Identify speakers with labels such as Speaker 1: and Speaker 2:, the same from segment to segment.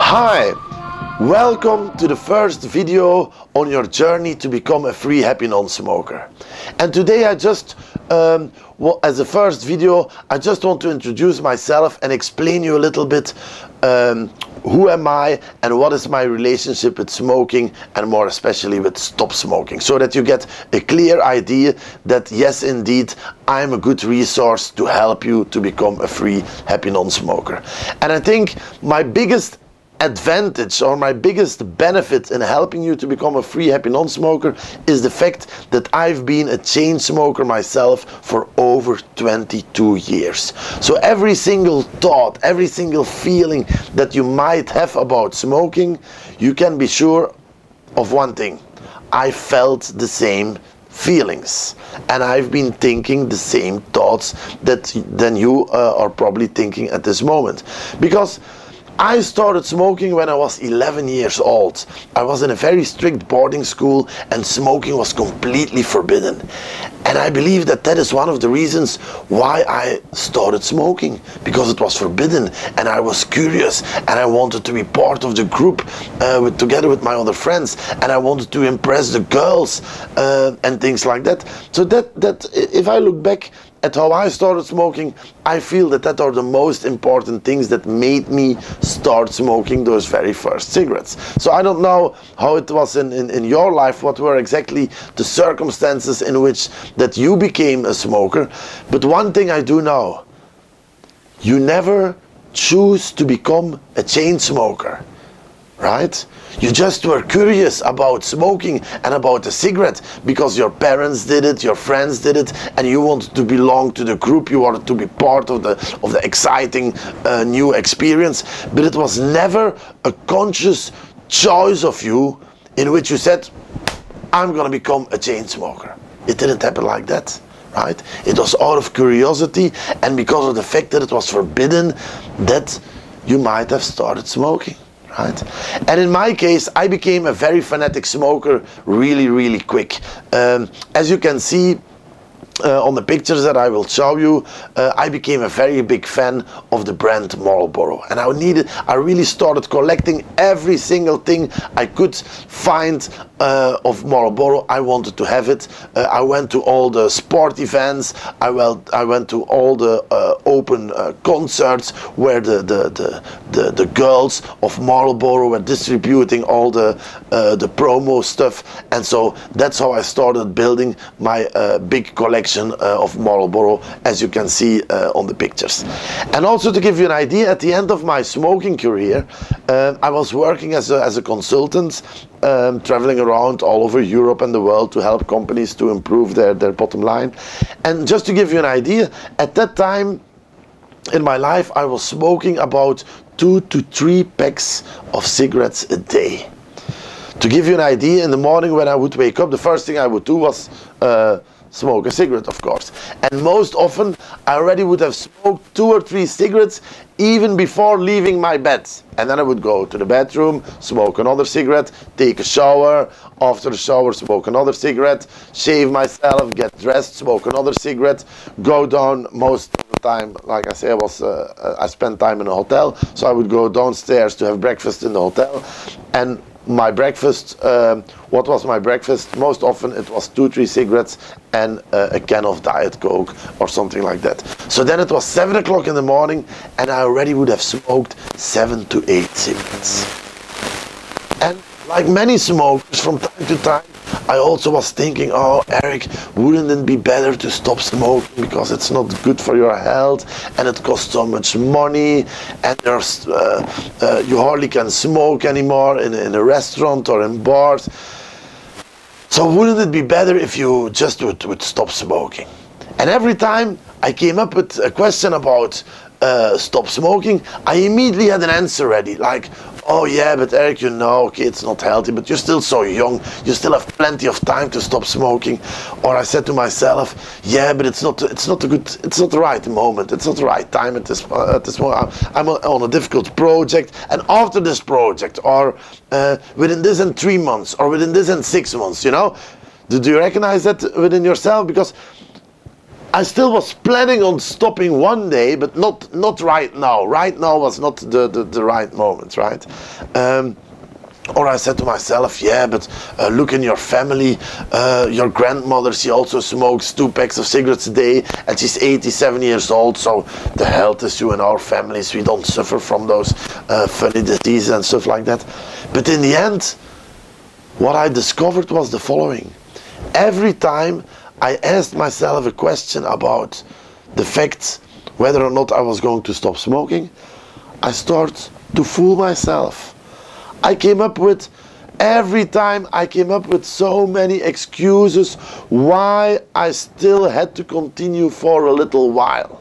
Speaker 1: Hi, welcome to the first video on your journey to become a free happy non-smoker. And today I just, as a first video, I just want to introduce myself and explain you a little bit who am I and what is my relationship with smoking, and more especially with stop smoking, so that you get a clear idea that yes, indeed, I'm a good resource to help you to become a free happy non-smoker. And I think my biggest advantage or my biggest benefit in helping you to become a free happy non-smoker is the fact that I've been a chain smoker myself for over 22 years. So every single thought, every single feeling that you might have about smoking, you can be sure of one thing: I felt the same feelings, and I've been thinking the same thoughts that you are probably thinking at this moment. Because I started smoking when I was 11 years old. I was in a very strict boarding school and smoking was completely forbidden. And I believe that that is one of the reasons why I started smoking, because it was forbidden and I was curious and I wanted to be part of the group together with my other friends, and I wanted to impress the girls and things like that. So that if I look back at how I started smoking, I feel that are the most important things that made me start smoking those very first cigarettes. So I don't know how it was in your life, what were exactly the circumstances in which that you became a smoker, but one thing I do know: you never choose to become a chain smoker, right? You just were curious about smoking and about a cigarette because your parents did it, your friends did it, and you wanted to belong to the group. You wanted to be part of the exciting new experience. But it was never a conscious choice of you in which you said, I'm gonna become a chain smoker. It didn't happen like that, right? It was out of curiosity, and because of the fact that it was forbidden, that you might have started smoking. Right? And in my case, I became a very fanatic smoker really quick. As you can see on the pictures that I will show you, I became a very big fan of the brand Marlboro, and I really started collecting every single thing I could find of Marlboro. I wanted to have it. I went to all the sport events. I went to all the open concerts where the girls of Marlboro were distributing all the promo stuff, and so that's how I started building my big collection of Marlboro, as you can see on the pictures. And also, to give you an idea, at the end of my smoking career, I was working as a consultant, traveling around all over Europe and the world to help companies to improve their bottom line. And just to give you an idea, at that time in my life, I was smoking about 2 to 3 packs of cigarettes a day. To give you an idea, in the morning when I would wake up, the first thing I would do was smoke a cigarette, of course. And most often I already would have smoked 2 or 3 cigarettes even before leaving my bed. And then I would go to the bedroom, smoke another cigarette, take a shower, after the shower smoke another cigarette, shave myself, get dressed, smoke another cigarette, go down. Most of the time, like I say, I spent time in a hotel, so I would go downstairs to have breakfast in the hotel. And my breakfast, what was my breakfast? Most often it was 2-3 cigarettes and a can of Diet Coke or something like that. So then it was 7 o'clock in the morning and I already would have smoked 7 to 8 cigarettes. And like many smokers, from time to time, I also was thinking, oh Eric, wouldn't it be better to stop smoking because it's not good for your health and it costs so much money, and there's you hardly can smoke anymore in a restaurant or in bars. So wouldn't it be better if you just would stop smoking? And every time I came up with a question about stop smoking, I immediately had an answer ready, like, oh yeah, but Eric, you know, okay, it's not healthy, but you're still so young, you still have plenty of time to stop smoking. Or I said to myself, yeah, but it's not the right moment, it's not the right time at this moment. I'm on a difficult project, and after this project, or within this and 3 months, or within this and 6 months, you know. Do you recognize that within yourself? Because I still was planning on stopping one day, but not right now. Right now was not the right moment, right? Or I said to myself, yeah, but look in your family, your grandmother, she also smokes 2 packs of cigarettes a day, and she's 87 years old, so the health issue in our families, we don't suffer from those funny diseases and stuff like that. But in the end, what I discovered was the following. Every time I asked myself a question about the fact whether or not I was going to stop smoking, I started to fool myself. Every time I came up with so many excuses why I still had to continue for a little while.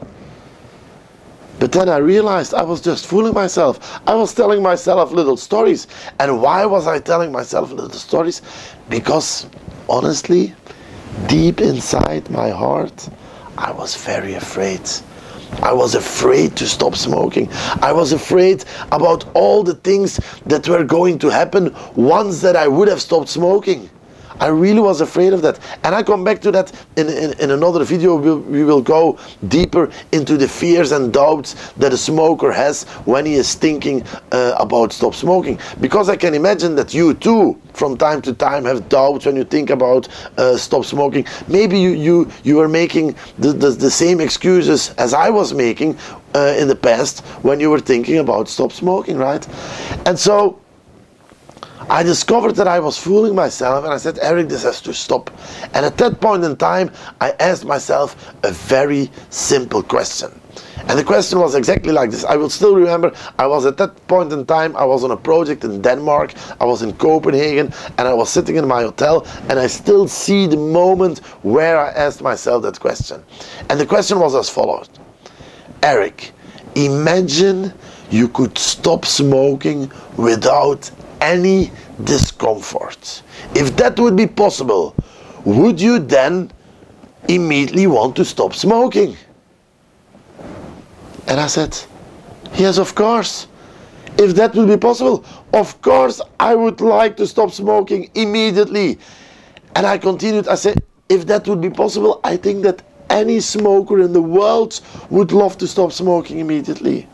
Speaker 1: But then I realized I was just fooling myself. I was telling myself little stories. And why was I telling myself little stories? Because honestly, deep inside my heart, I was very afraid. I was afraid to stop smoking. I was afraid about all the things that were going to happen once that I would have stopped smoking. I really was afraid of that. And I come back to that in another video. We will go deeper into the fears and doubts that a smoker has when he is thinking about stop smoking. Because I can imagine that you too, from time to time, have doubts when you think about stop smoking. Maybe you are making the same excuses as I was making in the past when you were thinking about stop smoking, right? And so I discovered that I was fooling myself, and I said, Eric, this has to stop. And at that point in time, I asked myself a very simple question. And the question was exactly like this. I will still remember, I was at that point in time, I was on a project in Denmark, I was in Copenhagen, and I was sitting in my hotel, and I still see the moment where I asked myself that question. And the question was as follows. Eric, imagine you could stop smoking without any discomfort. If that would be possible, would you then immediately want to stop smoking? And I said, yes, of course. If that would be possible, of course I would like to stop smoking immediately. And I continued, I said, if that would be possible, I think that any smoker in the world would love to stop smoking immediately.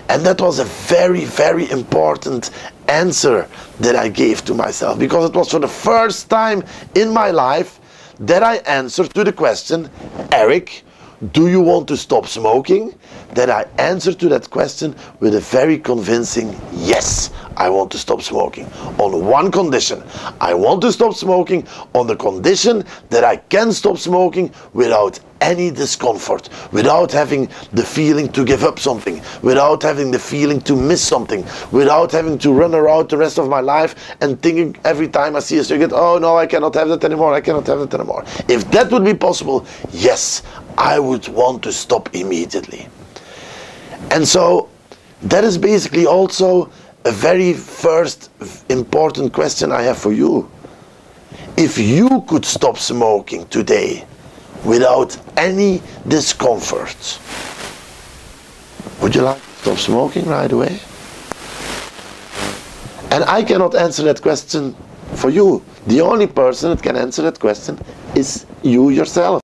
Speaker 1: And that was a very, very important answer that I gave to myself, because it was for the first time in my life that I answered to the question, Eric, do you want to stop smoking? Then I answered to that question with a very convincing yes, I want to stop smoking. On one condition. I want to stop smoking on the condition that I can stop smoking without any discomfort, without having the feeling to give up something, without having the feeling to miss something, without having to run around the rest of my life and thinking every time I see a cigarette, oh no, I cannot have that anymore, I cannot have that anymore. If that would be possible, yes, I would want to stop immediately. And so that is basically also a very first important question I have for you. If you could stop smoking today without any discomfort, would you like to stop smoking right away? And I cannot answer that question for you. The only person that can answer that question is you yourself.